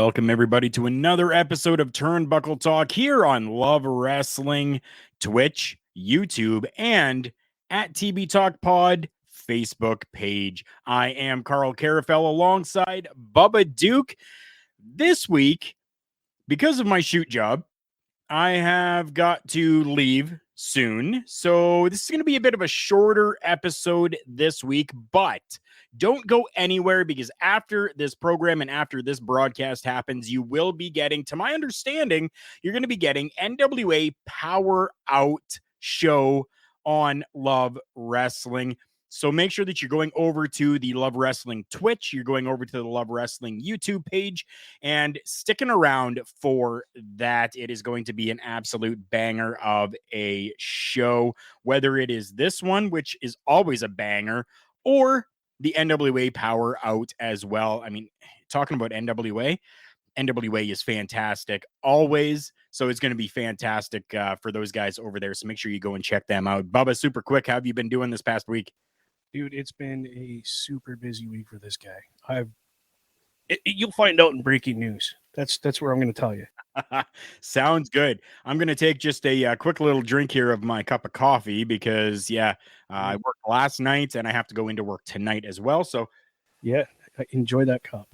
Welcome, everybody, to another episode of Turnbuckle Talk here on Love Wrestling, Twitch, YouTube, and at TB Talk Pod Facebook page. I am Karl Karufel alongside Bubba Duke. This week, because of my shoot job, I have got to leave soon. So this is going to be a bit of a shorter episode this week, but don't go anywhere because after this program and after this broadcast happens, you will be getting, to my understanding, you're going to be getting NWA Power Out show on Love Wrestling. So make sure that you're going over to the Love Wrestling Twitch, you're going over to the Love Wrestling YouTube page, and sticking around for that. It is going to be an absolute banger of a show, whether it is this one, which is always a banger, or the NWA Power Out as well. I mean, talking about NWA is fantastic always. So it's going to be fantastic for those guys over there. So make sure you go and check them out. Bubba, super quick, how have you been doing this past week? Dude, it's been a super busy week for this guy. You'll find out in breaking news. That's where I'm going to tell you. Sounds good. I'm going to take just a quick little drink here of my cup of coffee because, I worked last night and I have to go into work tonight as well. So, yeah, enjoy that cup.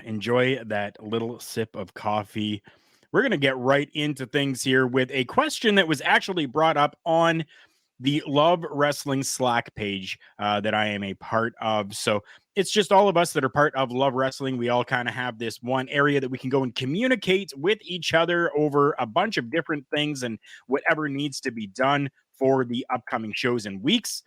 Enjoy that little sip of coffee. We're going to get right into things here with a question that was actually brought up on the Love Wrestling Slack page that I am a part of. So it's just all of us that are part of Love Wrestling. We all kind of have this one area that we can go and communicate with each other over a bunch of different things and whatever needs to be done for the upcoming shows and weeks.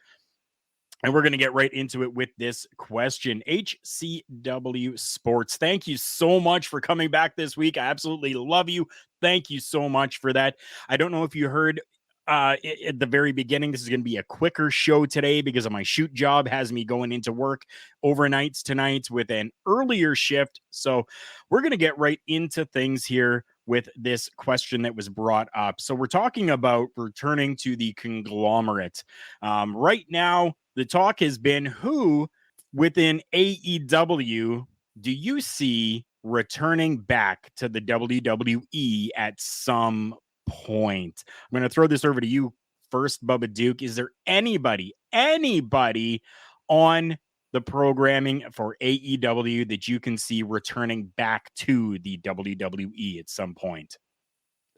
And we're going to get right into it with this question. HCW Sports, thank you so much for coming back this week. I absolutely love you. Thank you so much for that. I don't know if you heard at the very beginning, this is going to be a quicker show today because of my shoot job has me going into work overnights tonight with an earlier shift. So we're going to get right into things here with this question that was brought up. So we're talking about returning to the Conglomerate. Right now, the talk has been who within AEW do you see returning back to the WWE at some point? I'm going to throw this over to you first, Bubba Duke. Is there anybody on the programming for AEW that you can see returning back to the WWE at some point?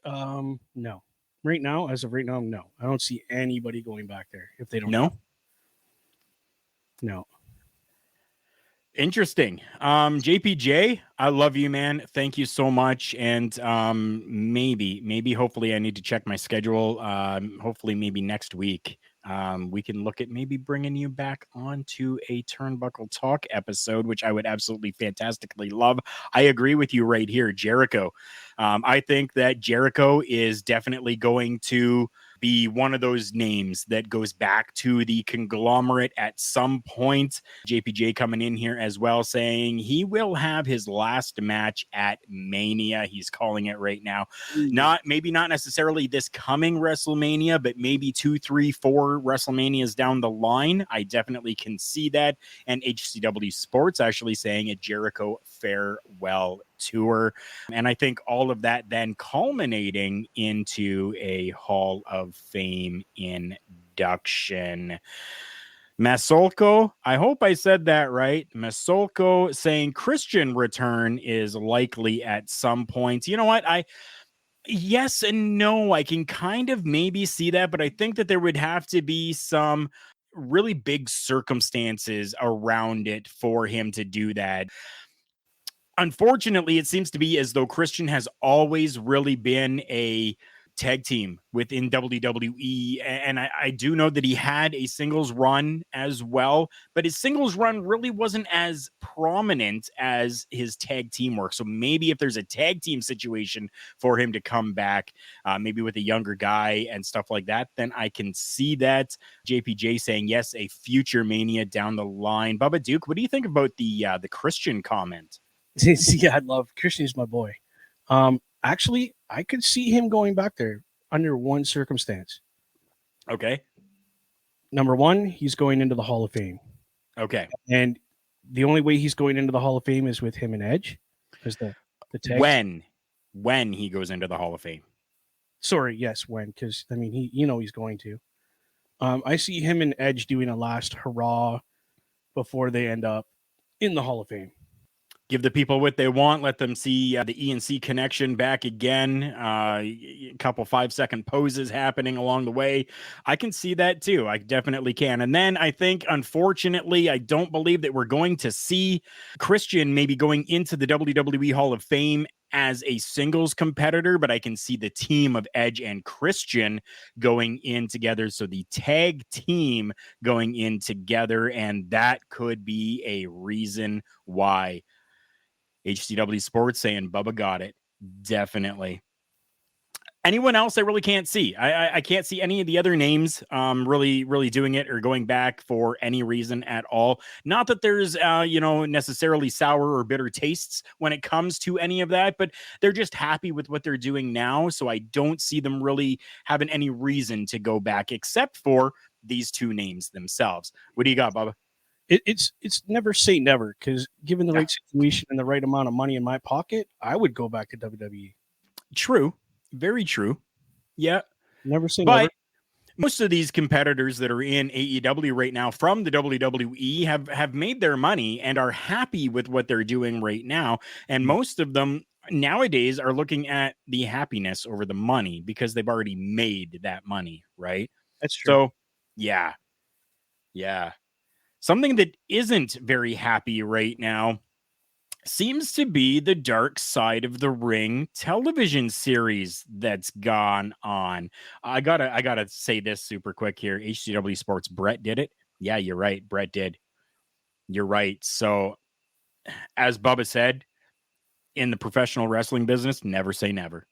No. Right now, as of right now, no. I don't see anybody going back there if they don't. No. Interesting. JPJ, I love you, man. Thank you so much. And maybe, hopefully I need to check my schedule. Hopefully maybe next week we can look at maybe bringing you back onto a Turnbuckle Talk episode, which I would absolutely fantastically love. I agree with you right here, Jericho. I think that Jericho is definitely going to be one of those names that goes back to the Conglomerate at some point. JPJ coming in here as well saying he will have his last match at Mania. He's calling it right now. Maybe not necessarily this coming WrestleMania, but maybe 2, 3, 4 WrestleManias down the line. I definitely can see that. And HCW Sports actually saying a Jericho farewell tour. And I think all of that then culminating into a Hall of Fame induction. Masolko, I hope I said that right. Masolko saying Christian return is likely at some point. You know what? Yes and no. I can kind of maybe see that, but I think that there would have to be some really big circumstances around it for him to do that. Unfortunately, it seems to be as though Christian has always really been a tag team within WWE. And I do know that he had a singles run as well, but his singles run really wasn't as prominent as his tag team work. So maybe if there's a tag team situation for him to come back, maybe with a younger guy and stuff like that, then I can see that. JPJ saying, yes, a future Mania down the line. Bubba Duke, what do you think about the Christian comment? Yeah, I love Christian's my boy. Actually, I could see him going back there under one circumstance. Okay. Number one, he's going into the Hall of Fame. Okay. And the only way he's going into the Hall of Fame is with him and Edge. Because The tag. When he goes into the Hall of Fame. Sorry, yes, when, because I mean he's going to. I see him and Edge doing a last hurrah before they end up in the Hall of Fame. Give the people what they want. Let them see the ENC connection back again. A couple 5-second poses happening along the way. I can see that too. I definitely can. And then I think, unfortunately, I don't believe that we're going to see Christian maybe going into the WWE Hall of Fame as a singles competitor, but I can see the team of Edge and Christian going in together. So the tag team going in together, and that could be a reason why. HCW Sports saying Bubba got it. Definitely. Anyone else I really can't see. I can't see any of the other names really doing it or going back for any reason at all. Not that there's necessarily sour or bitter tastes when it comes to any of that, but they're just happy with what they're doing now. So I don't see them really having any reason to go back except for these two names themselves. What do you got, Bubba? It's never say never, because given the right situation and the right amount of money in my pocket, I would go back to WWE. True. Very true. Yeah. Never say never. Most of these competitors that are in AEW right now from the WWE have made their money and are happy with what they're doing right now. And most of them nowadays are looking at the happiness over the money because they've already made that money, right? That's true. So, yeah. Something that isn't very happy right now seems to be the Dark Side of the Ring television series that's gone on. I gotta say this super quick here. HCW Sports, Brett did it. Yeah, you're right. Brett did. You're right. So, as Bubba said, in the professional wrestling business, never say never.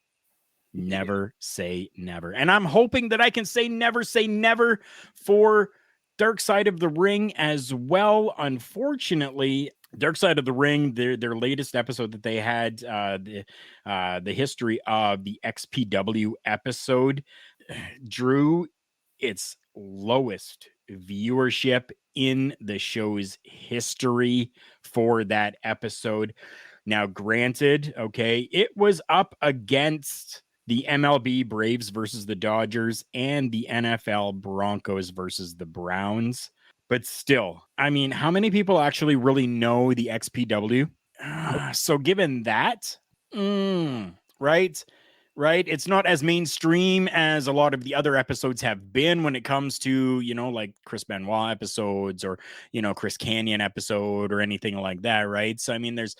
Never say never. And I'm hoping that I can say never for Dark Side of the Ring as well. Unfortunately, Dark Side of the Ring, their latest episode that they had, the history of the XPW episode, drew its lowest viewership in the show's history for that episode. Now, granted, okay, it was up against the MLB Braves versus the Dodgers and the NFL Broncos versus the Browns. But still, I mean, how many people actually really know the XPW? So given that, right? It's not as mainstream as a lot of the other episodes have been when it comes to, like Chris Benoit episodes or, Chris Canyon episode or anything like that, right? So, I mean, there's,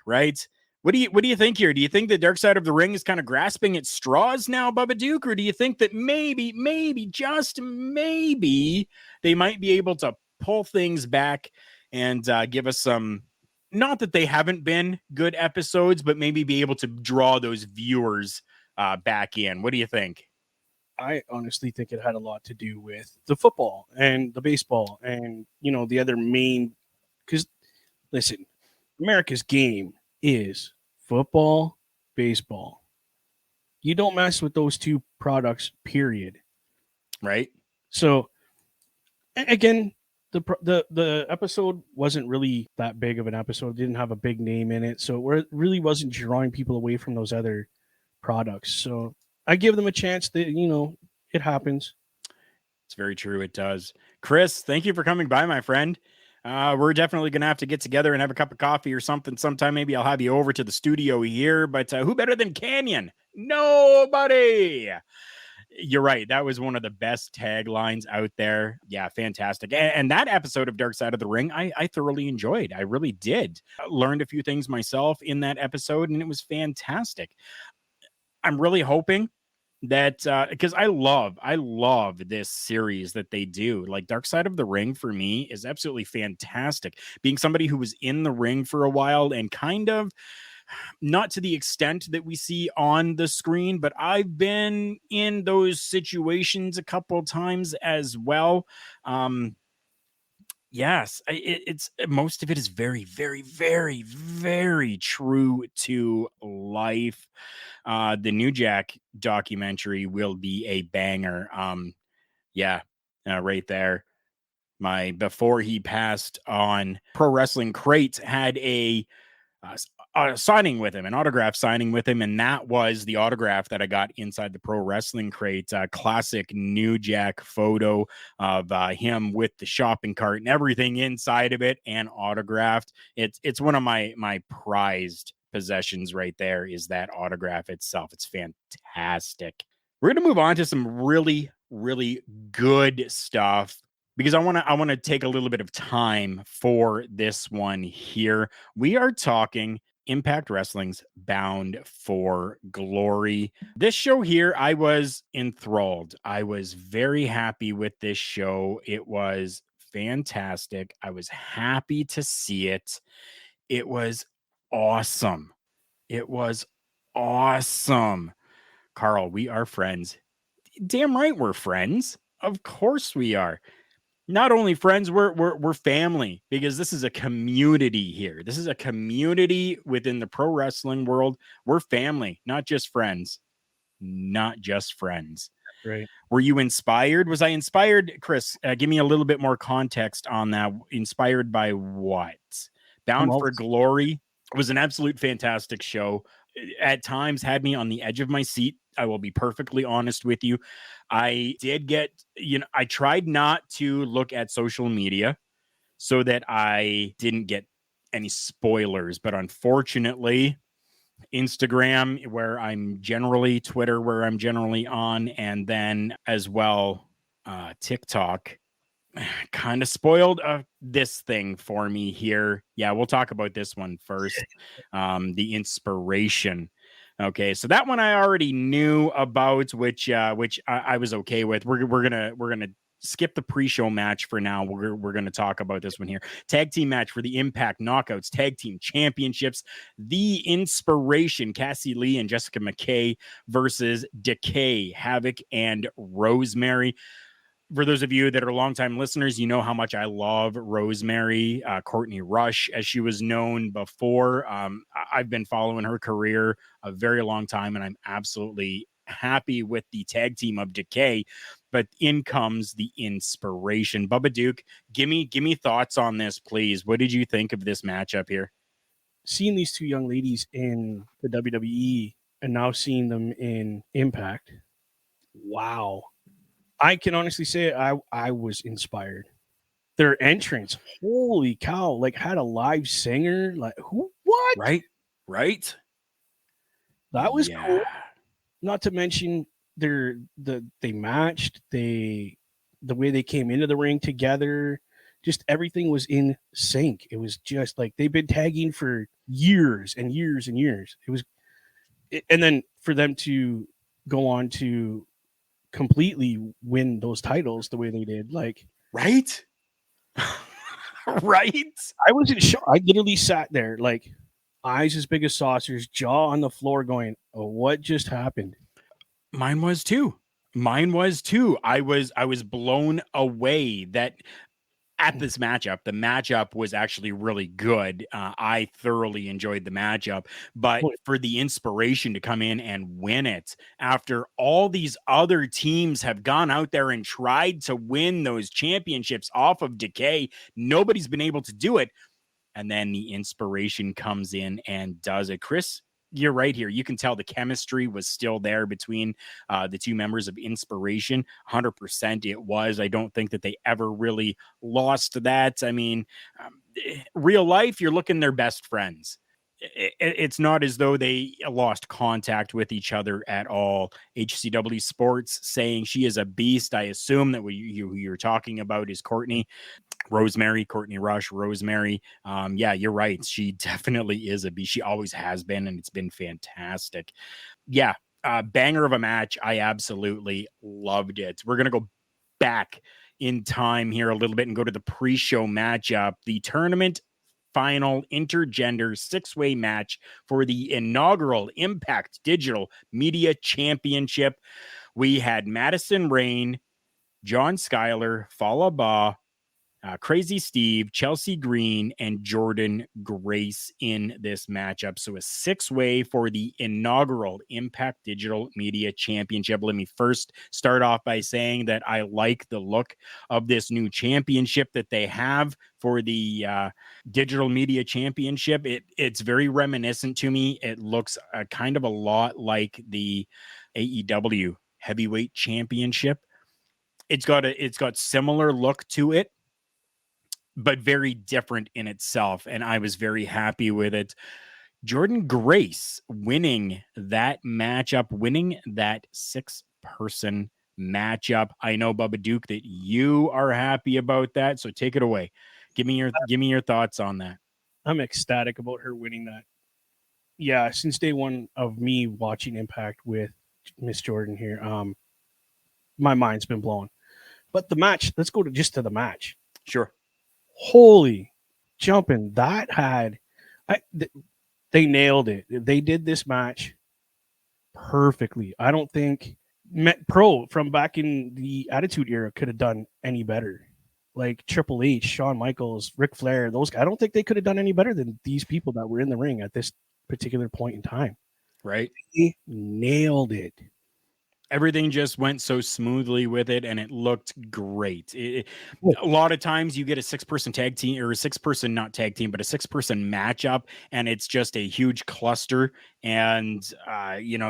right? What do you think here? Do you think the Dark Side of the Ring is kind of grasping at straws now, Bubba Duke? Or do you think that maybe, just maybe, they might be able to pull things back and give us some, not that they haven't been good episodes, but maybe be able to draw those viewers back in? What do you think? I honestly think it had a lot to do with the football and the baseball and, the other main, because listen, America's game is football, baseball. You don't mess with those two products, period. Right. So, again, the episode wasn't really that big of an episode. It didn't have a big name in it, so it really wasn't drawing people away from those other products. So I give them a chance. That it happens. It's very true. It does. Chris, thank you for coming by, my friend. We're definitely going to have to get together and have a cup of coffee or something sometime. Maybe I'll have you over to the studio here, but who better than Canyon? Nobody. You're right. That was one of the best taglines out there. Yeah, fantastic. And that episode of Dark Side of the Ring, I thoroughly enjoyed. I really did. I learned a few things myself in that episode, and it was fantastic. I'm really hoping that because I love this series that they do. Like Dark Side of the Ring for me is absolutely fantastic. Being somebody who was in the ring for a while and kind of not to the extent that we see on the screen, but I've been in those situations a couple of times as well. Yes, it's most of it is very, very, very, very true to life. The New Jack documentary will be a banger. Right there. Before he passed on, Pro Wrestling Crate had a signing with him, an autograph signing with him. And that was the autograph that I got inside the Pro Wrestling Crate. Classic New Jack photo of him with the shopping cart and everything inside of it, and autographed. It's one of my prized possessions right there, is that autograph itself. It's fantastic. We're going to move on to some really, really good stuff, because I want to take a little bit of time for this one here. We are talking Impact Wrestling's Bound for Glory. This show here, I was enthralled. I was very happy with this show. It was fantastic. I was happy to see it. It was awesome. It was awesome. Karl, we are friends. Damn right we're friends. Of course we are. Not only friends, we're family, because this is a community here. This is a community within the pro wrestling world. We're family, not just friends. Not just friends. Right. Were you inspired? Was I inspired, Chris? Give me a little bit more context on that. Inspired by what? Bound for Glory was an absolute fantastic show. At times had me on the edge of my seat. I will be perfectly honest with you. I did get, I tried not to look at social media so that I didn't get any spoilers, but unfortunately, Instagram, Twitter, where I'm generally on, and then as well, TikTok, kind of spoiled this thing for me here. Yeah, we'll talk about this one first. The inspiration. Okay, so that one I already knew about, which I was okay with. We're gonna skip the pre-show match for now. We're gonna talk about this one here. Tag team match for the Impact Knockouts Tag Team Championships. The Inspiration, Cassie Lee and Jessica McKay versus Decay, Havoc, and Rosemary. For those of you that are longtime listeners, you know how much I love Rosemary, Courtney Rush, as she was known before. I've been following her career a very long time, and I'm absolutely happy with the tag team of Decay. But in comes the Inspiration. Bubba Duke, give me thoughts on this, please. What did you think of this matchup here? Seeing these two young ladies in the WWE and now seeing them in Impact, wow. I can honestly say I was inspired. Their entrance, holy cow, like had a live singer. Like who? What? Right. That was cool. Not to mention they matched, the way they came into the ring together, just everything was in sync. It was just like they've been tagging for years and years and years. And then for them to go on to completely win those titles the way they did, like right. Right. I was in shock. I literally sat there like eyes as big as saucers, jaw on the floor, going, "Oh, what just happened?" Mine was too. I was blown away that at this matchup, the matchup was actually really good. I thoroughly enjoyed the matchup, but for the Inspiration to come in and win it after all these other teams have gone out there and tried to win those championships off of Decay, nobody's been able to do it. And then the Inspiration comes in and does it. Chris, you're right here. You can tell the chemistry was still there between the two members of Inspiration. 100% it was. I don't think that they ever really lost that. I mean, real life, you're looking their best friends. It's not as though they lost contact with each other at all. HCW Sports saying she is a beast. I assume that who you're talking about is Courtney Rush, Rosemary. Yeah, you're right. She definitely is a beast. She always has been, and it's been fantastic. Yeah, banger of a match. I absolutely loved it. We're going to go back in time here a little bit and go to the pre-show matchup. The tournament final intergender 6-way match for the inaugural Impact Digital Media Championship. We had Madison Rain, John Schuyler, Falaba, Crazy Steve, Chelsea Green, and Jordan Grace in this matchup. So a 6-way for the inaugural Impact Digital Media Championship. Let me first start off by saying that I like the look of this new championship that they have for the Digital Media Championship. It's very reminiscent to me. It looks kind of a lot like the AEW Heavyweight Championship. It's got similar look to it, but very different in itself. And I was very happy with it. Jordan Grace winning that matchup, winning that 6-person matchup. I know, Bubba Duke, that you are happy about that. So take it away. Give me your thoughts on that. I'm ecstatic about her winning that. Yeah, since day one of me watching Impact with Miss Jordan here, my mind's been blown. But the match, let's go to the match. Sure. Holy jumping. They nailed it. They did this match perfectly. I don't think Met Pro from back in the Attitude Era could have done any better. Like Triple H, Shawn Michaels, Ric Flair, those guys. I don't think they could have done any better than these people that were in the ring at this particular point in time. Right. They nailed it. Everything just went so smoothly with it, and it looked great. A lot of times you get a 6-person tag team, or a 6-person, not tag team, but a 6-person matchup, and it's just a huge cluster, and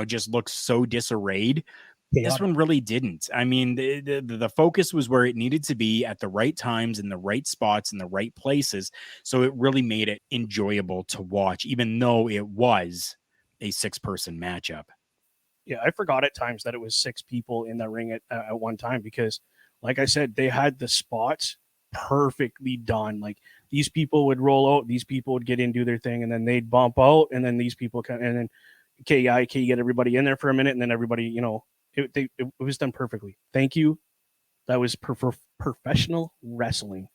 just looks so disarrayed. This one really didn't. I mean, the focus was where it needed to be at the right times, in the right spots, in the right places. So it really made it enjoyable to watch, even though it was a 6-person matchup. Yeah, I forgot at times that it was 6 people in the ring at one time because, like I said, they had the spots perfectly done. Like these people would roll out, these people would get in, do their thing, and then they'd bump out, and then these people come, and then you get everybody in there for a minute, and then everybody, it was done perfectly. Thank you. That was professional wrestling.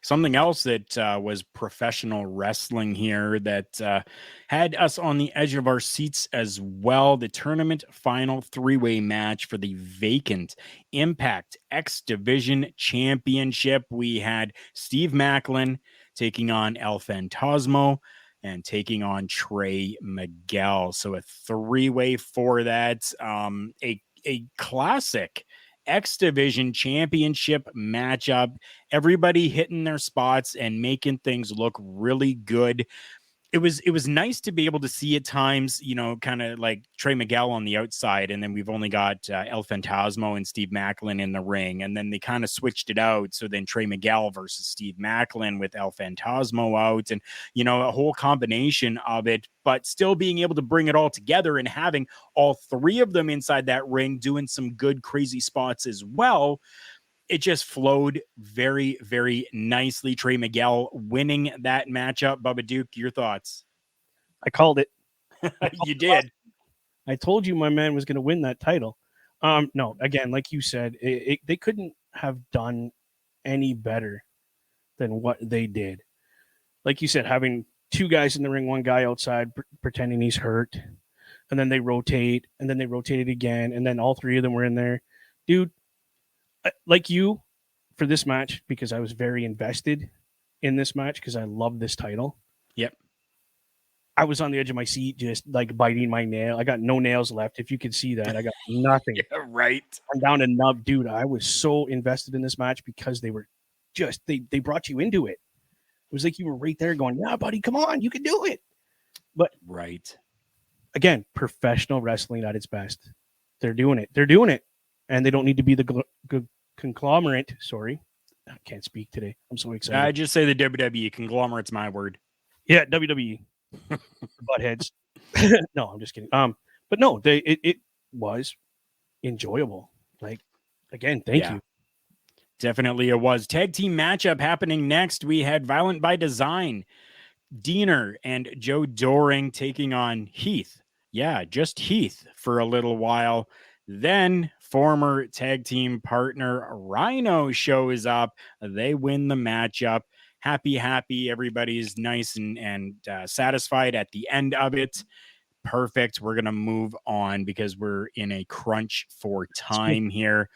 Something else that was professional wrestling here that had us on the edge of our seats as well. The tournament final 3-way match for the vacant Impact X Division Championship. We had Steve Macklin taking on El Phantasmo and taking on Trey Miguel. So a 3-way for that. A classic X Division Championship matchup. Everybody hitting their spots and making things look really good. It was nice to be able to see at times, kind of like Trey Miguel on the outside, and then we've only got El Phantasmo and Steve Macklin in the ring, and then they kind of switched it out. So then Trey Miguel versus Steve Macklin with El Phantasmo out, and a whole combination of it, but still being able to bring it all together and having all 3 of them inside that ring doing some good crazy spots as well. It just flowed very, very nicely. Trey Miguel winning that matchup. Bubba Duke, your thoughts? I called it. You did. I told you my man was going to win that title. No, again, like you said, they couldn't have done any better than what they did. Like you said, having 2 guys in the ring, 1 guy outside pretending he's hurt, and then they rotate, and then they rotated again, and then all 3 of them were in there. Dude, like you, for this match, because I was very invested in this match because I love this title. Yep. I was on the edge of my seat, just like biting my nail. I got no nails left. If you could see that, I got nothing. Yeah, right. I'm down to nub, dude. I was so invested in this match because they were just they brought you into it. It was like you were right there going, "Yeah, buddy, come on, you can do it." But right, again, professional wrestling at its best. They're doing it. They're doing it, and they don't need to be the conglomerate. Sorry, I can't speak today. I'm so excited. I just say the WWE. Conglomerate's my word. Yeah, WWE. Buttheads. No, I'm just kidding. But no, it was enjoyable. Like, again, thank you. Definitely it was. Tag team matchup happening next. We had Violent by Design, Diener and Joe Doring taking on Heath. Yeah, just Heath for a little while. Then former tag team partner Rhino shows up. They win the matchup. Happy. Everybody's nice and satisfied at the end of it. Perfect. We're going to move on because we're in a crunch for time here.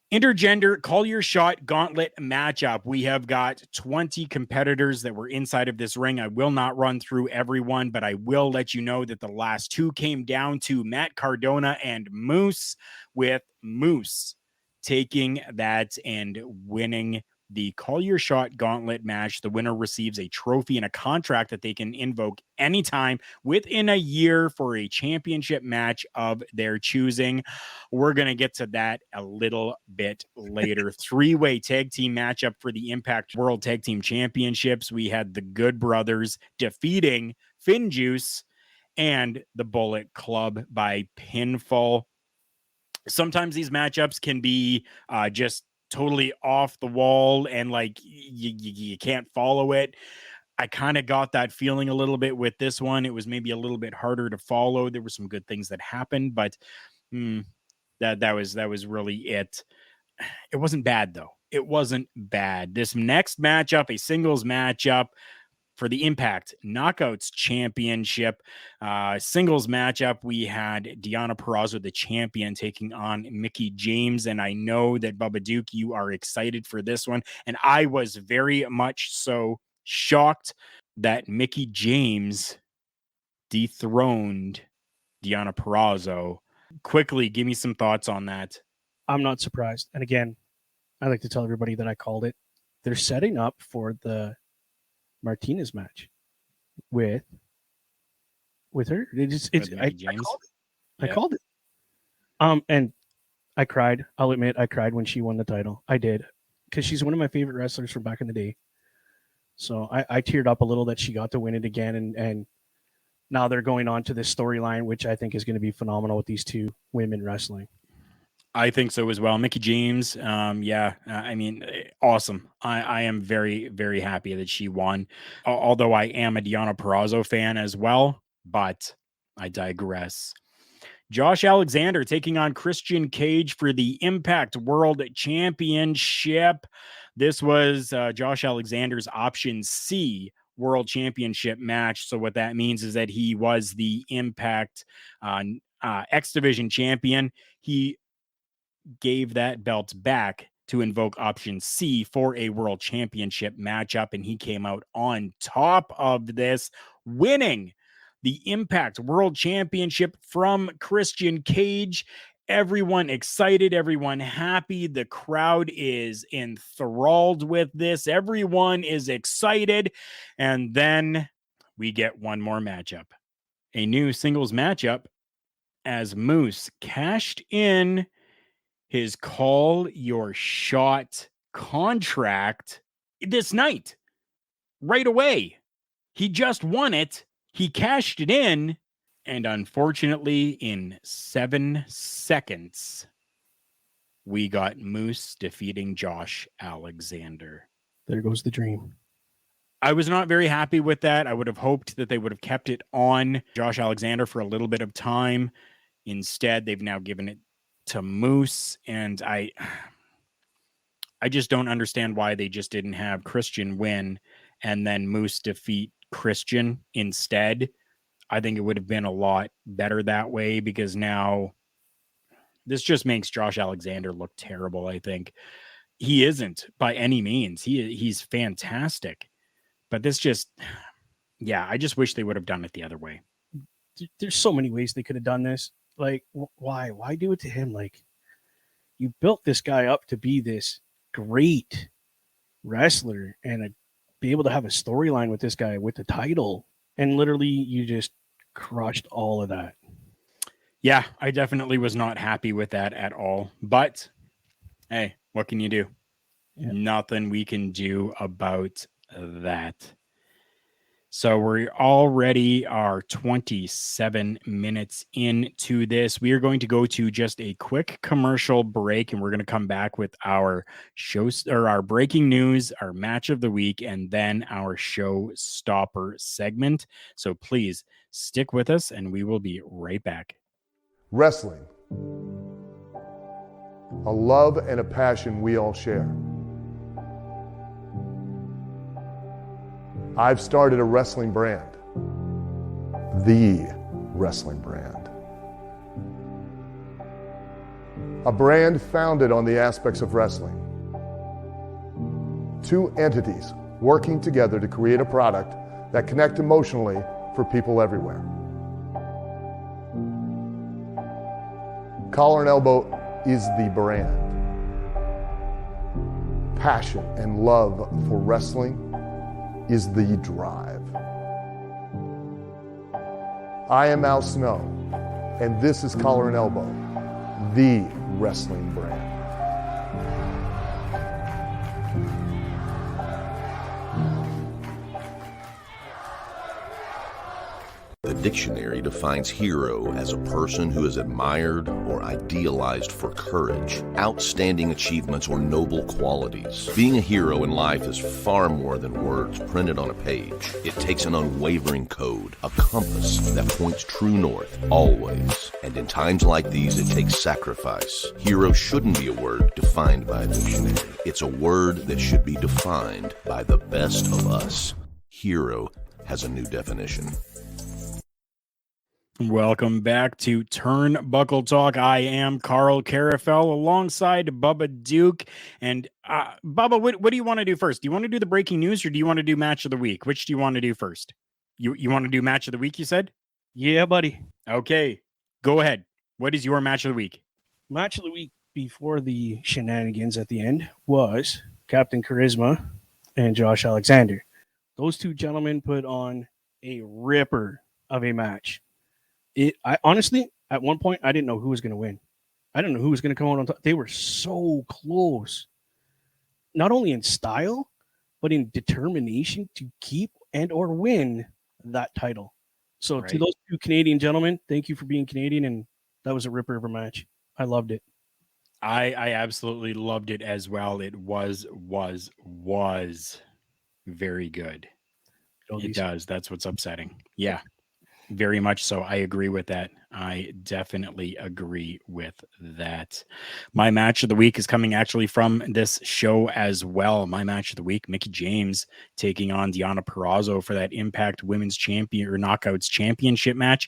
Intergender Call Your Shot Gauntlet matchup. We have got 20 competitors that were inside of this ring. I will not run through everyone, but I will let you know that the last two came down to Matt Cardona and Moose, with Moose taking that and winning the Call Your Shot Gauntlet match. The winner receives a trophy and a contract that they can invoke anytime within a year for a championship match of their choosing. We're going to get to that a little bit later. Three-way tag team matchup for the Impact World Tag Team Championships. We had the Good Brothers defeating Finjuice and the Bullet Club by pinfall. Sometimes these matchups can be just totally off the wall and like you can't follow it. I kind of got that feeling a little bit with this one. It was maybe a little bit harder to follow. There were some good things that happened, but that was really it. It wasn't bad though. It wasn't bad. This next matchup, a singles matchup for the Impact Knockouts Championship singles matchup, we had Deonna Purrazzo, the champion, taking on Mickie James. And I know that Bubba Duke, you are excited for this one. And I was very much so shocked that Mickie James dethroned Deonna Purrazzo. Quickly, give me some thoughts on that. I'm not surprised. And again, I like to tell everybody that I called it. They're setting up for the Martinez match with her. I called it. And I cried. I'll admit I cried when she won the title. I did, because she's one of my favorite wrestlers from back in the day. So I teared up a little that she got to win it again, and now they're going on to this storyline, which I think is going to be phenomenal with these two women wrestling. I think so as well. Mickie James, I mean, awesome. I am very, very happy that she won, although I am a Deonna Purrazzo fan as well, but I digress. Josh Alexander taking on Christian Cage for the Impact World Championship. This was Josh Alexander's option C World Championship match. So what that means is that he was the Impact X Division champion. He gave that belt back to invoke option C for a world championship matchup, and he came out on top of this, winning the Impact World Championship from Christian Cage. Everyone excited, everyone happy. The crowd is enthralled with this. Everyone is excited. And then we get one more matchup, a new singles matchup, as Moose cashed in his Call Your Shot contract this night, right away. He just won it. He cashed it in. And unfortunately, in 7 seconds, we got Moose defeating Josh Alexander. There goes the dream. I was not very happy with that. I would have hoped that they would have kept it on Josh Alexander for a little bit of time. Instead, they've now given it to Moose, and I just don't understand why they just didn't have Christian win and then Moose defeat Christian instead. I think it would have been a lot better that way, because now this just makes Josh Alexander look terrible. I think he isn't by any means. He's fantastic, but this just, I just wish they would have done it the other way. There's so many ways they could have done this. Like, why do it to him? Like, you built this guy up to be this great wrestler and be able to have a storyline with this guy with the title, and literally you just crushed all of that. Yeah, I definitely was not happy with that at all. But hey, what can you do? Yeah. Nothing we can do about that. So we already are 27 minutes into this. We are going to go to just a quick commercial break, and we're going to come back with our our breaking news, our match of the week, and then our Showstopper segment. So please stick with us, and we will be right back. Wrestling, a love and a passion we all share. I've started a wrestling brand, the wrestling brand. A brand founded on the aspects of wrestling. Two entities working together to create a product that connect emotionally for people everywhere. Collar and Elbow is the brand. Passion and love for wrestling is the drive. I am Al Snow, and this is Collar and Elbow, the wrestling brand. The dictionary defines hero as a person who is admired or idealized for courage, outstanding achievements, or noble qualities. Being a hero in life is far more than words printed on a page. It takes an unwavering code, a compass that points true north, always. And in times like these, it takes sacrifice. Hero shouldn't be a word defined by a dictionary. It's a word that should be defined by the best of us. Hero has a new definition. Welcome back to Turnbuckle Talk. I am Karl Karufel alongside Bubba Duke. And Bubba, what do you want to do first? Do you want to do the breaking news or do you want to do match of the week? Which do you want to do first? You want to do match of the week, you said? Yeah, buddy. Okay, go ahead. What is your match of the week? Match of the week before the shenanigans at the end was Captain Charisma and Josh Alexander. Those two gentlemen put on a ripper of a match. I honestly, at one point, I didn't know who was going to win. I didn't know who was going to come out on top. They were so close, not only in style, but in determination to keep and or win that title. So to those two Canadian gentlemen, thank you for being Canadian, and that was a ripper of a match. I loved it. I absolutely loved it as well. It was very good. It does. That's what's upsetting. Yeah. Very much so. I agree with that. I definitely agree with that. My match of the week is coming actually from this show as well. My match of the week, Mickie James taking on Deonna Purrazzo for that Impact Women's Champion or Knockouts Championship match.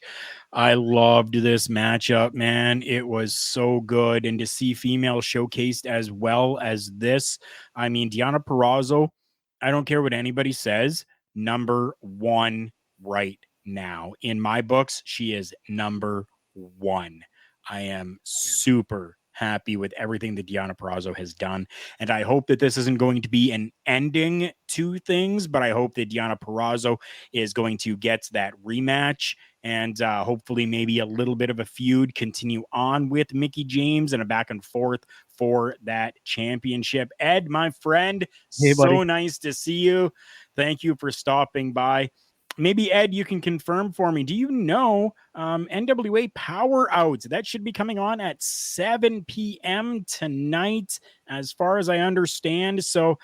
I loved this matchup, man. It was so good. And to see female showcased as well as this, I mean, Deonna Purrazzo, I don't care what anybody says, number one right now. In my books, she is number one. I am super happy with everything that Deonna Purrazzo has done. And I hope that this isn't going to be an ending to things, but I hope that Deonna Purrazzo is going to get that rematch and hopefully maybe a little bit of a feud continue on with Mickie James and a back and forth for that championship. Ed, my friend, hey, so buddy. nice to see you. Thank you for stopping by. Maybe, Ed, you can confirm for me. Do you know NWA Power Out? That should be coming on at 7 p.m. tonight, as far as I understand. So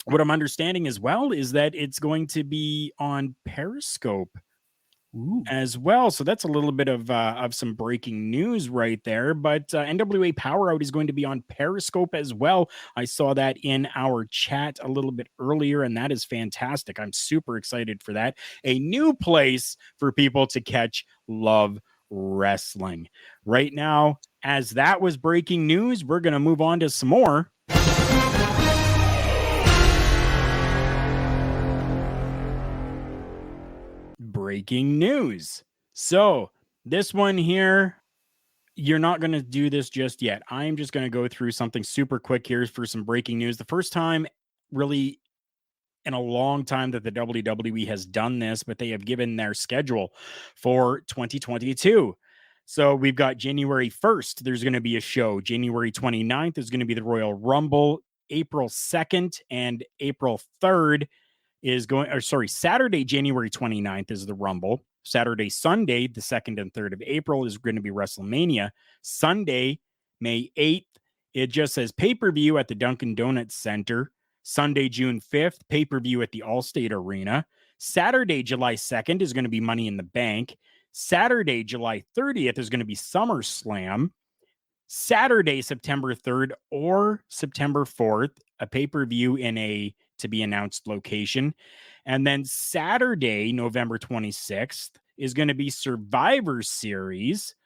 what I'm understanding as well is that it's going to be on Periscope as well. So that's a little bit of some breaking news right there. But NWA Power Out is going to be on Periscope as well. I saw that in our chat a little bit earlier, and that is fantastic. I'm super excited for that. A new place for people to catch Love Wrestling. Right now, as that was breaking news, we're going to move on to some more. Breaking news. So this one here, you're not going to do this just yet. I'm just going to go through something super quick here for some breaking news. The first time really in a long time that the WWE has done this, but they have given their schedule for 2022. So we've got January 1st, there's going to be a show. January 29th is going to be the Royal Rumble. April 2nd and April 3rd is going, or sorry, Saturday, January 29th is the Rumble. Saturday, Sunday, the 2nd and 3rd of April is going to be WrestleMania. Sunday, May 8th, it just says pay-per-view at the Dunkin' Donuts Center. Sunday, June 5th, pay-per-view at the Allstate Arena. Saturday, July 2nd is going to be Money in the Bank. Saturday, July 30th is going to be SummerSlam. Saturday, September 3rd or September 4th, a pay-per-view in a to be announced location. And then Saturday, November 26th is going to be Survivor Series.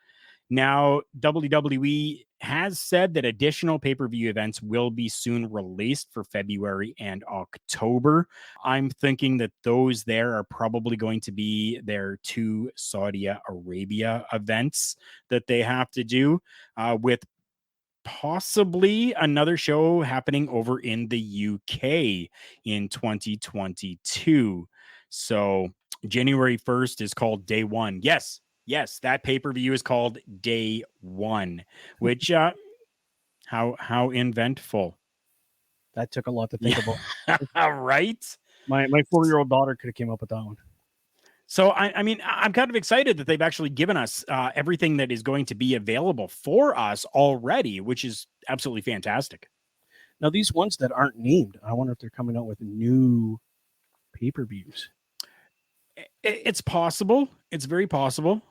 Now, WWE has said that additional pay-per-view events will be soon released for February and October. I'm thinking that those there are probably going to be their 2 Saudi Arabia events that they have to do, with possibly another show happening over in the UK in 2022. So January 1st is called Day One. Yes, that pay-per-view is called Day One, which how inventful. That took a lot to think about. Right? My 4-year-old daughter could have came up with that one. So, I mean, I'm kind of excited that they've actually given us everything that is going to be available for us already, which is absolutely fantastic. Now, these ones that aren't named, I wonder if they're coming out with new pay-per-views. It's possible. It's very possible.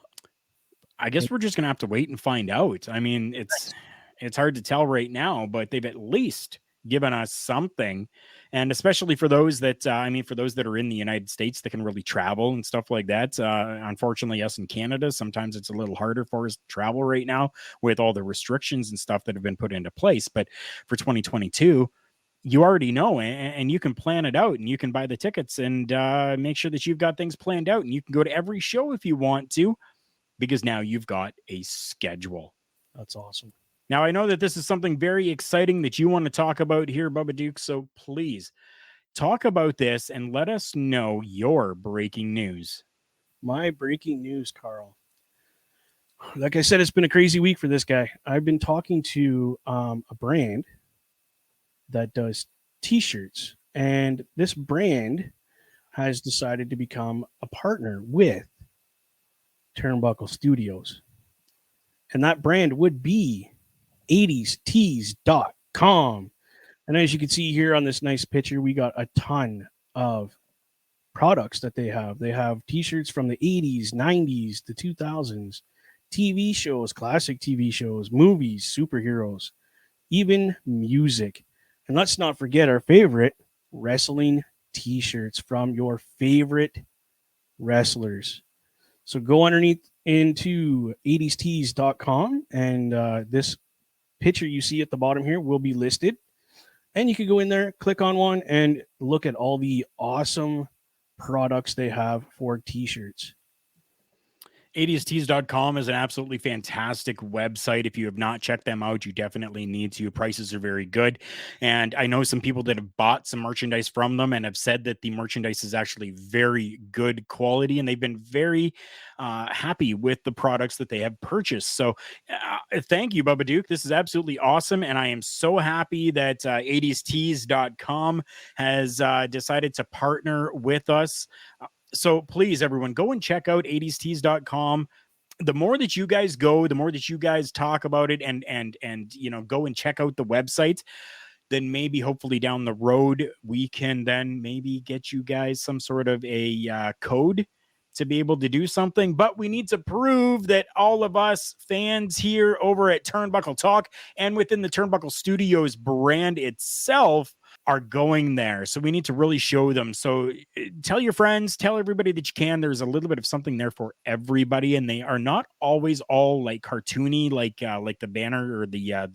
I guess we're just going to have to wait and find out. I mean, it's hard to tell right now, but they've at least given us something. And especially for those that, for those that are in the United States that can really travel and stuff like that. Unfortunately, us in Canada, sometimes it's a little harder for us to travel right now with all the restrictions and stuff that have been put into place. But for 2022, you already know, and you can plan it out, and you can buy the tickets and make sure that you've got things planned out, and you can go to every show if you want to, because now you've got a schedule. That's awesome. Now, I know that this is something very exciting that you want to talk about here, Bubba Duke, so please talk about this and let us know your breaking news. My breaking news, Karl. Like I said, it's been a crazy week for this guy. I've been talking to a brand that does T-shirts, and this brand has decided to become a partner with Turnbuckle Studios. And that brand would be 80stees.com. And as you can see here on this nice picture, we got a ton of products that they have. They have T-shirts from the 80s, 90s, the 2000s, TV shows, classic TV shows, movies, superheroes, even music. And let's not forget our favorite wrestling T-shirts from your favorite wrestlers. So go underneath into 80stees.com, and this picture you see at the bottom here will be listed. And you can go in there, click on one, and look at all the awesome products they have for T-shirts. 80stees.com is an absolutely fantastic website. If you have not checked them out, you definitely need to. Prices are very good. And I know some people that have bought some merchandise from them and have said that the merchandise is actually very good quality, and they've been very happy with the products that they have purchased. So thank you, Bubba Duke. This is absolutely awesome. And I am so happy that 80stees.com has decided to partner with us. So please, everyone, go and check out 80stees.com. The more that you guys go, the more that you guys talk about it and go and check out the website, then maybe hopefully down the road, we can then maybe get you guys some sort of a code to be able to do something. But we need to prove that all of us fans here over at Turnbuckle Talk and within the Turnbuckle Studios brand itself are going there. So we need to really show them. So tell your friends, tell everybody that you can. There's a little bit of something there for everybody, and they are not always all like cartoony, like the banner or the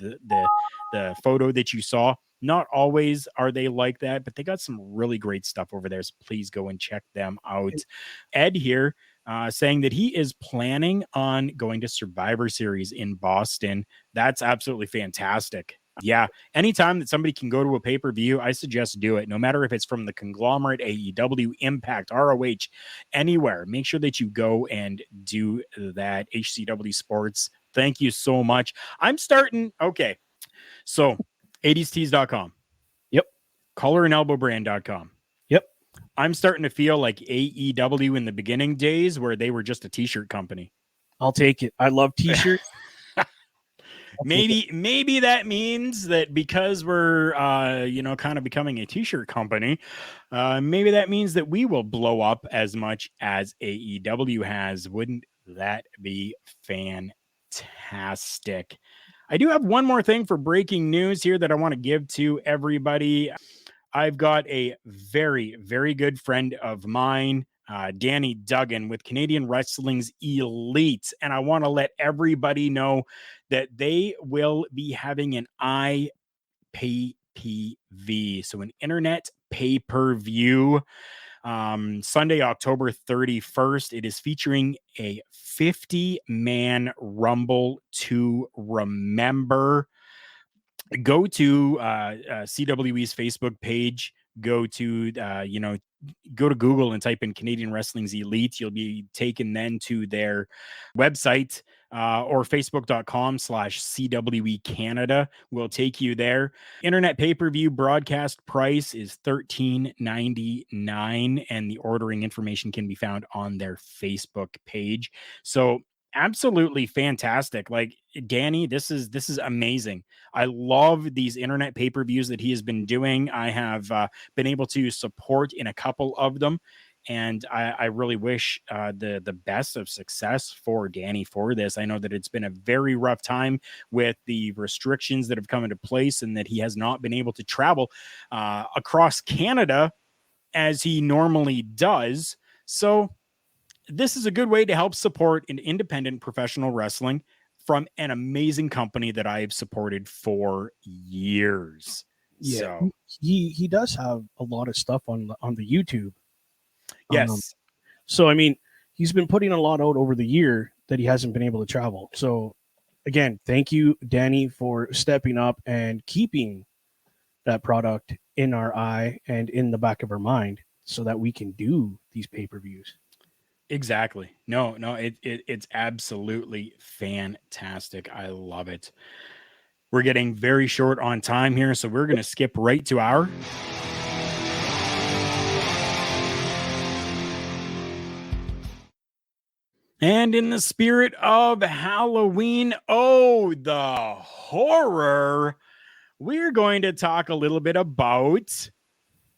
photo that you saw. Not always are they like that, but they got some really great stuff over there. So please go and check them out. Ed here saying that he is planning on going to Survivor Series in Boston. That's absolutely fantastic. Yeah, anytime that somebody can go to a pay-per-view, I suggest do it. No matter if it's from the Conglomerate, AEW, Impact, ROH, anywhere. Make sure that you go and do that. HCW Sports, thank you so much. I'm starting. Okay, so 80stees.com. Yep. CollarandElbowBrand.com. Yep. I'm starting to feel like AEW in the beginning days where they were just a t-shirt company. I'll take it. I love t-shirts. Maybe that means that because we're kind of becoming a t-shirt company, maybe that means that we will blow up as much as AEW has. Wouldn't that be fantastic? I do have one more thing for breaking news here that I want to give to everybody. I've got a very, very good friend of mine. Danny Duggan with Canadian Wrestling's Elite. And I want to let everybody know that they will be having an IPPV, so an internet pay-per-view, Sunday, October 31st. It is featuring a 50-man Rumble to remember. Go to CWE's Facebook page. Go to go to Google and type in Canadian Wrestling's Elite. You'll be taken then to their website, or facebook.com/CWE Canada will take you there. Internet pay-per-view broadcast price is $13.99, and the ordering information can be found on their Facebook page. So absolutely fantastic. Like, Danny, this is amazing. I love these internet pay-per-views that he has been doing. I have been able to support in a couple of them, and I really wish the best of success for Danny for this. I know that it's been a very rough time with the restrictions that have come into place, and that he has not been able to travel across Canada as he normally does. So this is a good way to help support an independent professional wrestling from an amazing company that I have supported for years. Yeah, so he does have a lot of stuff on the YouTube. Yes. So I mean, he's been putting a lot out over the year that he hasn't been able to travel. So again, thank you, Danny, for stepping up and keeping that product in our eye and in the back of our mind, so that we can do these pay-per-views. Exactly. No, it's absolutely fantastic. I love it. We're getting very short on time here, so we're going to skip right to our And in the spirit of Halloween, the horror, we're going to talk a little bit about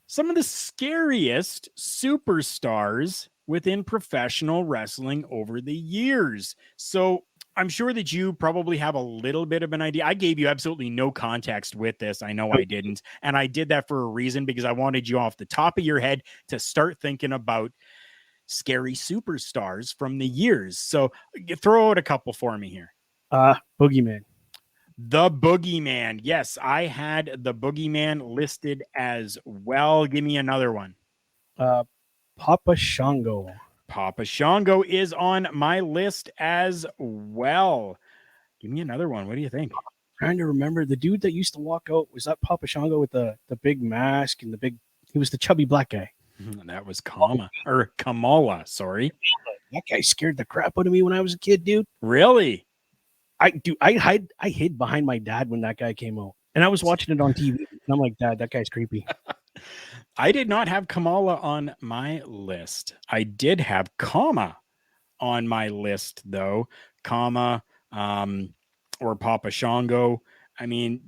some of the scariest superstars within professional wrestling over the years. So I'm sure that you probably have a little bit of an idea. I gave you absolutely no context with this. I know I didn't. And I did that for a reason, because I wanted you off the top of your head to start thinking about scary superstars from the years. So throw out a couple for me here. Boogeyman. The Boogeyman. Yes, I had the Boogeyman listed as well. Give me another one. Papa Shango. Papa Shango is on my list as well. Give me another one. What do you think? Trying to remember the dude that used to walk out. Was that Papa Shango with the big mask and he was the chubby black guy. That was Kamala, sorry. That guy scared the crap out of me when I was a kid, dude. Really? I hid behind my dad when that guy came out, and I was watching it on TV. And I'm like, Dad, that guy's creepy. I did not have Kamala on my list. I did have Kama on my list, though. Kama, or Papa Shango. I mean,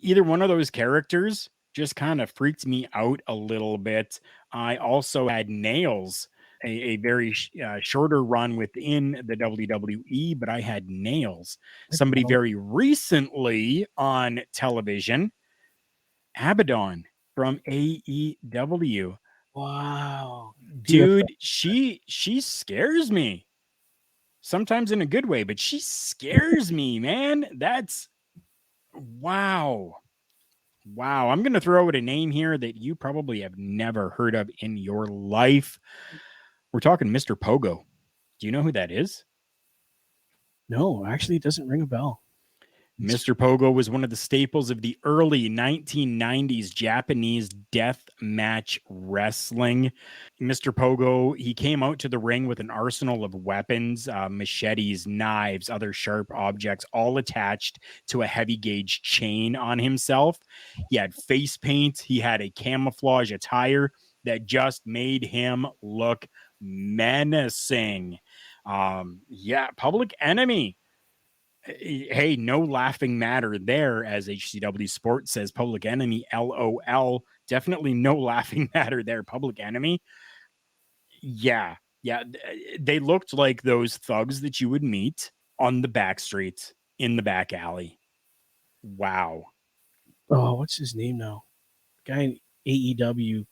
either one of those characters just kind of freaked me out a little bit. I also had Nails, a very shorter run within the WWE, but I had Nails. Somebody very recently on television, Abaddon from AEW. Wow. Dude, she scares me. Sometimes in a good way, but she scares me, man. That's wow. Wow. I'm going to throw out a name here that you probably have never heard of in your life. We're talking Mr. Pogo. Do you know who that is? No, actually, it doesn't ring a bell. Mr. Pogo was one of the staples of the early 1990s Japanese death match wrestling. Mr. Pogo, he came out to the ring with an arsenal of weapons, machetes, knives, other sharp objects, all attached to a heavy gauge chain on himself. He had face paint. He had a camouflage attire that just made him look menacing. Public Enemy. Hey, no laughing matter there, as HCW Sports says. Public Enemy, LOL. Definitely no laughing matter there. Public Enemy. Yeah. They looked like those thugs that you would meet on the back streets in the back alley. Wow. Oh, what's his name now? Guy in AEW.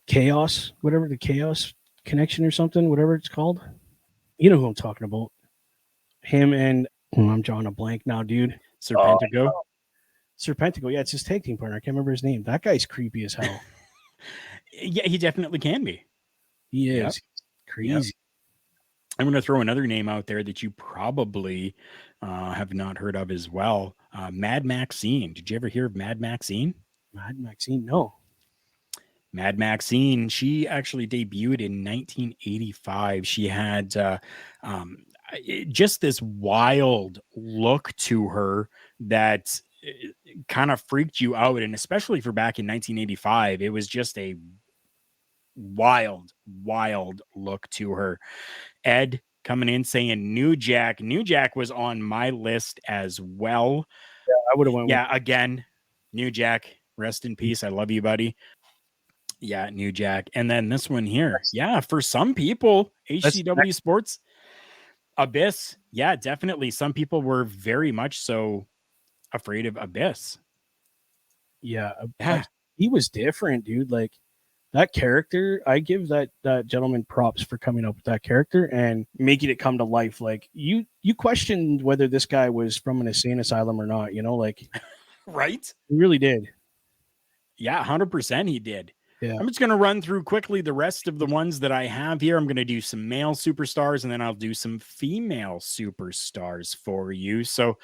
Chaos, whatever, the Chaos Connection or something, whatever it's called. You know who I'm talking about. Him and I'm drawing a blank now, dude. Serpentico. Serpentico, yeah, it's his tag team partner. I can't remember his name. That guy's creepy as hell. Yeah, he definitely can be. He is Yep. crazy. Yep. I'm going to throw another name out there that you probably have not heard of as well. Mad Maxine. Did you ever hear of Mad Maxine? Mad Maxine, no. Mad Maxine, she actually debuted in 1985. She had just this wild look to her that kind of freaked you out. And especially for back in 1985, it was just a wild look to her. Ed coming in saying New Jack. New Jack was on my list as well. Yeah, I would have went. Yeah, again, New Jack. Rest in peace. I love you, buddy. Yeah, New Jack. And then this one here. Yeah, for some people, HCW Sports Abyss. Yeah, definitely. Some people were very much so afraid of Abyss. Yeah. He was different, dude. Like that character, I give that gentleman props for coming up with that character and making it come to life. Like you questioned whether this guy was from an insane asylum or not, like right? He really did. Yeah, 100% he did. Yeah. I'm just going to run through quickly the rest of the ones that I have here. I'm going to do some male superstars and then I'll do some female superstars for you. So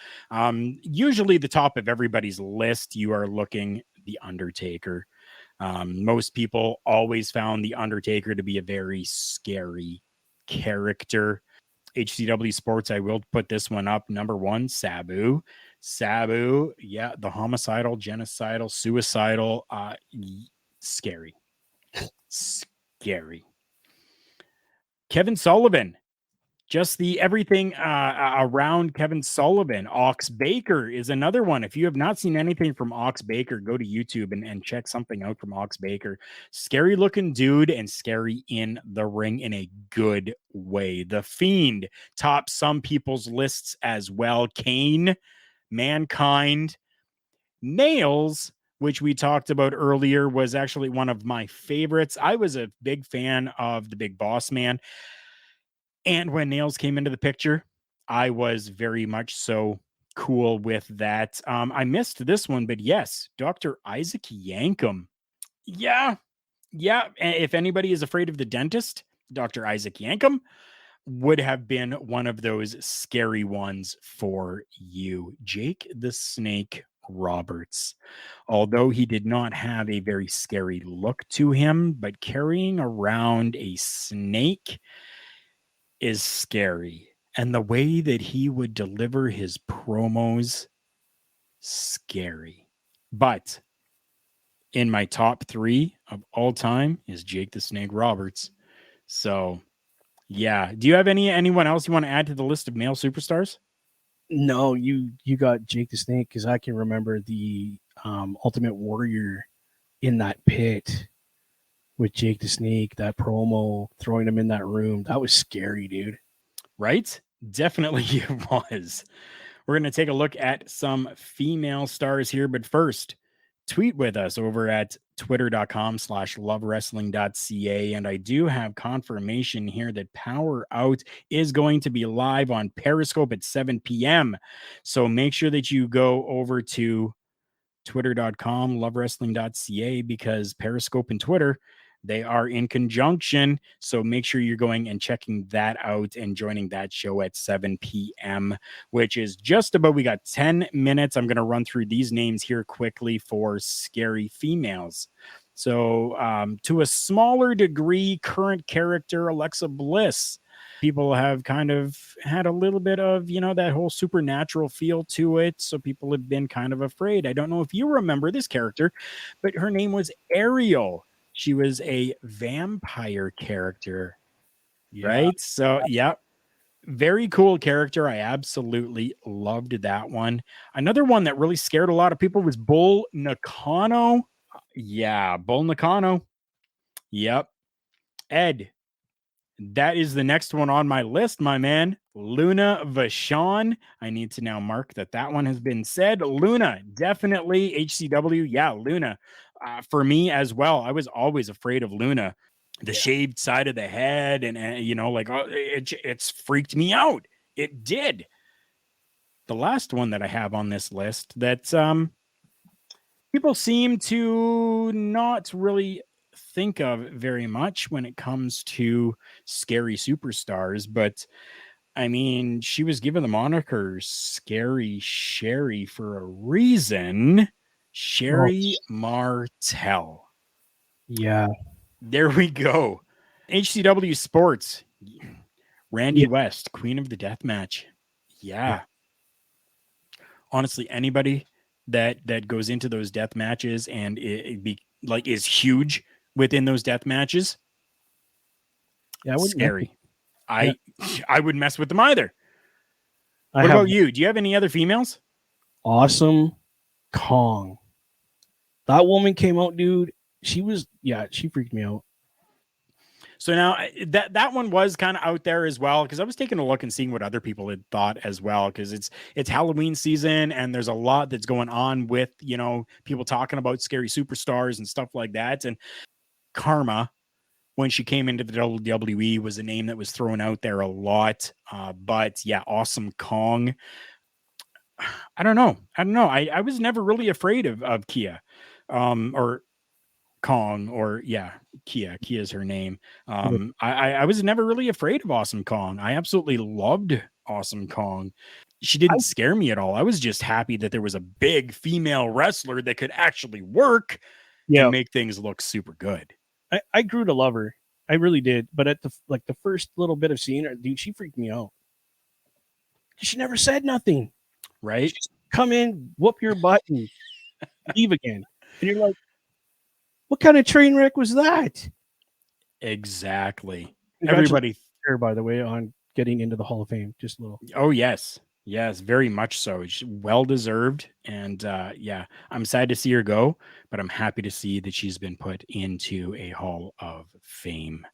usually the top of everybody's list, you are looking The Undertaker. Most people always found The Undertaker to be a very scary character. HCW Sports, I will put this one up. Number 1, Sabu. Sabu, yeah, the homicidal, genocidal, suicidal, scary. Kevin Sullivan, just the everything around Kevin Sullivan. Ox Baker is another one. If you have not seen anything from Ox Baker, go to YouTube and check something out from Ox Baker. Scary looking dude and scary in the ring in a good way. The Fiend tops some people's lists as well. Kane, Mankind, Nails, which we talked about earlier, was actually one of my favorites. I was a big fan of the Big Boss Man. And when Nails came into the picture, I was very much so cool with that. I missed this one, but yes, Dr. Isaac Yankem. Yeah. If anybody is afraid of the dentist, Dr. Isaac Yankem would have been one of those scary ones for you. Jake the Snake Roberts. Although he did not have a very scary look to him, but carrying around a snake is scary. And the way that he would deliver his promos, scary. But in my top 3 of all time is Jake the Snake Roberts. So, yeah. Do you have anyone else you want to add to the list of male superstars? No, you got Jake the Snake because I can remember the Ultimate Warrior in that pit with Jake the Snake, that promo, throwing him in that room. That was scary, dude. Right? Definitely it was. We're going to take a look at some female stars here, but first, tweet with us over at twitter.com/lovewrestling.ca. And I do have confirmation here that Power Out is going to be live on Periscope at 7 p.m. So make sure that you go over to twitter.com/lovewrestling.ca because Periscope and Twitter, they are in conjunction. So make sure you're going and checking that out and joining that show at 7 p.m., which is just about, we got 10 minutes. I'm going to run through these names here quickly for scary females. So to a smaller degree, current character Alexa Bliss. People have kind of had a little bit of, that whole supernatural feel to it. So people have been kind of afraid. I don't know if you remember this character, but her name was Ariel. She was a vampire character, right? So, yeah, very cool character. I absolutely loved that one. Another one that really scared a lot of people was Bull Nakano. Yeah, Bull Nakano. Yep. Ed, that is the next one on my list, my man. Luna Vachon. I need to now mark that one has been said. Luna, definitely HCW. Yeah, Luna. for me as well, I was always afraid of Luna. The shaved side of the head, and it's freaked me out. It did. The last one that I have on this list that people seem to not really think of very much when it comes to scary superstars, but I mean, she was given the moniker Scary Sherry for a reason. Sherry Martel. Yeah. There we go. HCW Sports. Randy West, Queen of the Death Match. Yeah. Honestly, anybody that goes into those death matches and is huge within those death matches. Yeah, scary. I wouldn't mess with them either. What about you? Do you have any other females? Awesome Kong. That woman came out, dude. She freaked me out. So now that one was kind of out there as well, because I was taking a look and seeing what other people had thought as well, because it's Halloween season and there's a lot that's going on with, people talking about scary superstars and stuff like that. And Karma, when she came into the WWE, was a name that was thrown out there a lot. But yeah, Awesome Kong. I don't know. I was never really afraid of Kia, or Kong, or Kia is her name. I was never really afraid of Awesome Kong. I absolutely loved Awesome Kong. She didn't scare me at all. I was just happy that there was a big female wrestler that could actually work and make things look super good. I grew to love her. I really did. But at the first little bit of seeing her, dude, she freaked me out. She never said nothing. Right? She just come in, whoop your butt, and leave again. And you're like, what kind of train wreck was that? Exactly. Everybody here, by the way, on getting into the Hall of Fame. Just a little. Oh, yes. Yes, very much so. It's well deserved. And I'm sad to see her go, but I'm happy to see that she's been put into a Hall of Fame.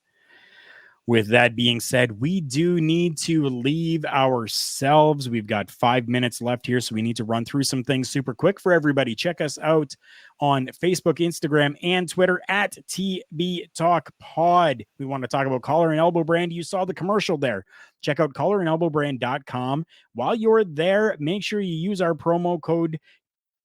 With that being said, we do need to leave ourselves. We've got 5 minutes left here, so we need to run through some things super quick for everybody. Check us out on Facebook, Instagram, and Twitter at TB Talk Pod. We want to talk about Collar and Elbow Brand. You saw the commercial there. Check out collarandelbowbrand.com. While you're there, make sure you use our promo code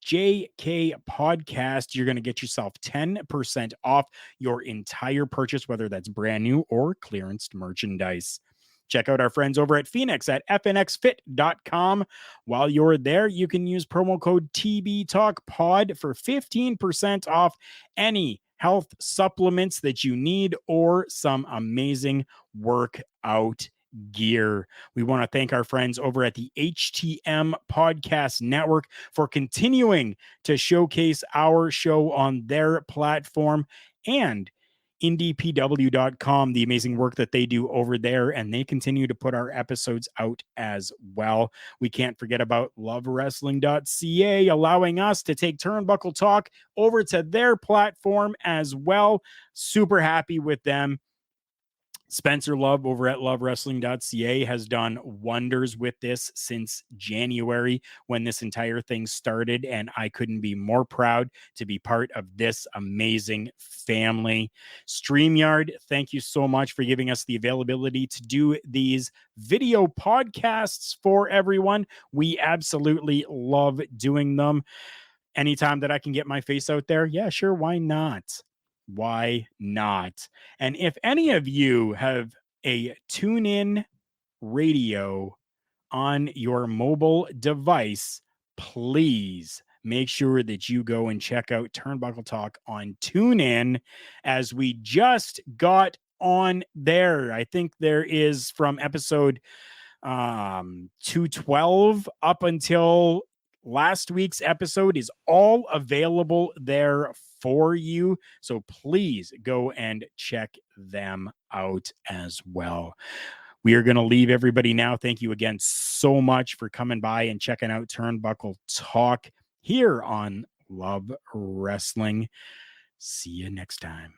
JK Podcast. You're going to get yourself 10% off your entire purchase, whether that's brand new or clearanced merchandise. Check out our friends over at Phoenix at fnxfit.com. While you're there, you can use promo code TBTalkPod for 15% off any health supplements that you need or some amazing workout gear. We want to thank our friends over at the HTM Podcast Network for continuing to showcase our show on their platform, and IndiePW.com, the amazing work that they do over there, and they continue to put our episodes out as well. We can't forget about LoveWrestling.ca, allowing us to take Turnbuckle Talk over to their platform as well. Super happy with them. Spencer Love over at LoveWrestling.ca has done wonders with this since January when this entire thing started, and I couldn't be more proud to be part of this amazing family. StreamYard, thank you so much for giving us the availability to do these video podcasts for everyone. We absolutely love doing them. Anytime that I can get my face out there, yeah, sure, why not? Why not? And if any of you have a TuneIn radio on your mobile device, please make sure that you go and check out Turnbuckle Talk on TuneIn, as we just got on there. I think there is from episode 212 up until last week's episode is all available there for you. So please go and check them out as well. We are going to leave everybody now. Thank you again so much for coming by and checking out Turnbuckle Talk here on Love Wrestling. See you next time.